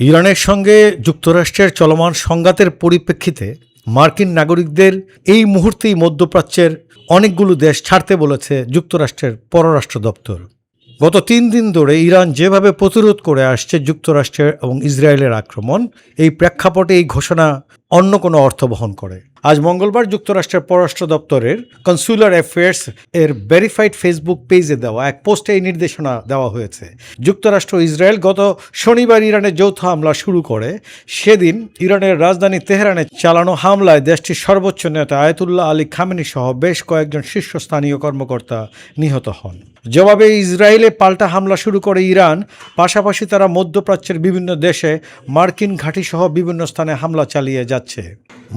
ইরানের সঙ্গে যুক্তরাষ্ট্রের চলমান সংঘাতের পরিপ্রেক্ষিতে মার্কিন নাগরিকদের এই মুহূর্তেই মধ্যপ্রাচ্যের অনেকগুলো দেশ ছাড়তে বলেছে যুক্তরাষ্ট্রের পররাষ্ট্র দপ্তর। গত 3 দিন ধরে ইরান যেভাবে প্রতিরোধ করে আসছে যুক্তরাষ্ট্রের এবং ইসরায়েলের আক্রমণ, এই প্রেক্ষাপটে এই ঘোষণা অন্য কোনো অর্থ বহন করে। আজ মঙ্গলবার যুক্তরাষ্ট্রের পররাষ্ট্র দপ্তরের কনসুলার অ্যাফেয়ার্স এর ভেরিফাইড ফেসবুক পেজে দেওয়া এক পোস্টে এই নির্দেশনা দেওয়া হয়েছে। যুক্তরাষ্ট্র ইসরায়েল গত শনিবার ইরানে যৌথ হামলা শুরু করে। সেদিন ইরানের রাজধানী তেহরানে চালানো হামলায় দেশটির সর্বোচ্চ নেতা আয়াতুল্লাহ আলী খামেনি সহ বেশ কয়েকজন শীর্ষস্থানীয় কর্মকর্তা নিহত হন। জবাবে ইসরায়েলে পাল্টা হামলা শুরু করে ইরান। পাশাপাশি তারা মধ্যপ্রাচ্যের বিভিন্ন দেশে মার্কিন ঘাঁটিসহ বিভিন্ন স্থানে হামলা চালিয়ে যাচ্ছে।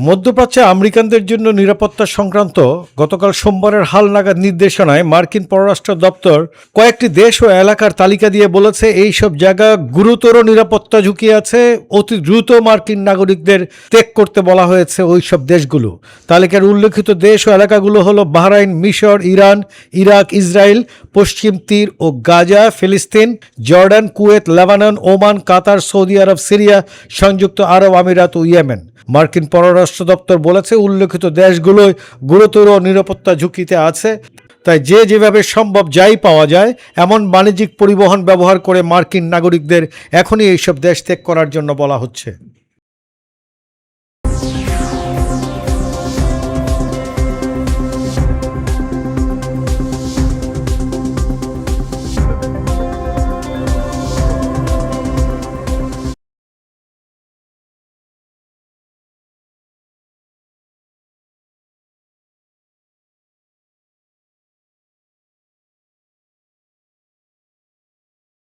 মধ্যপ্রাচ্যে আমেরিকানদের জন্য নিরাপত্তা সংক্রান্ত গতকাল সোমবারের হালনাগাদ নির্দেশনায় মার্কিন পররাষ্ট্র দপ্তর কয়েকটি দেশ ও এলাকার তালিকা দিয়ে বলেছে এই সব জায়গা গুরুতর নিরাপত্তা ঝুঁকি আছে, অতি দ্রুত মার্কিন নাগরিকদের ত্যাগ করতে বলা হয়েছে ওই সব দেশগুলো। তালিকার উল্লেখিত দেশ ও এলাকাগুলো হলো বাহরাইন, মিশর, ইরান, ইরাক, ইসরায়েল, পশ্চিম তীর ও গাজা, ফিলিস্তিন, জর্ডান, কুয়েত, লেবানন, ওমান, কাতার, সৌদি আরব, সিরিয়া, সংযুক্ত আরব আমিরাত ও ইয়েমেন। মার্কিন পররাষ্ট্র দপ্তর বলেছে উল্লেখিত দেশগুলোই গুরুতর নিরাপত্তা ঝুঁকিতে আছে, তাই যেভাবে সম্ভব যাই পাওয়া যায় এমন বাণিজ্যিক পরিবহন ব্যবহার করে মার্কিন নাগরিকদের এখনই এইসব দেশ ত্যাগ করার জন্য বলা হচ্ছে।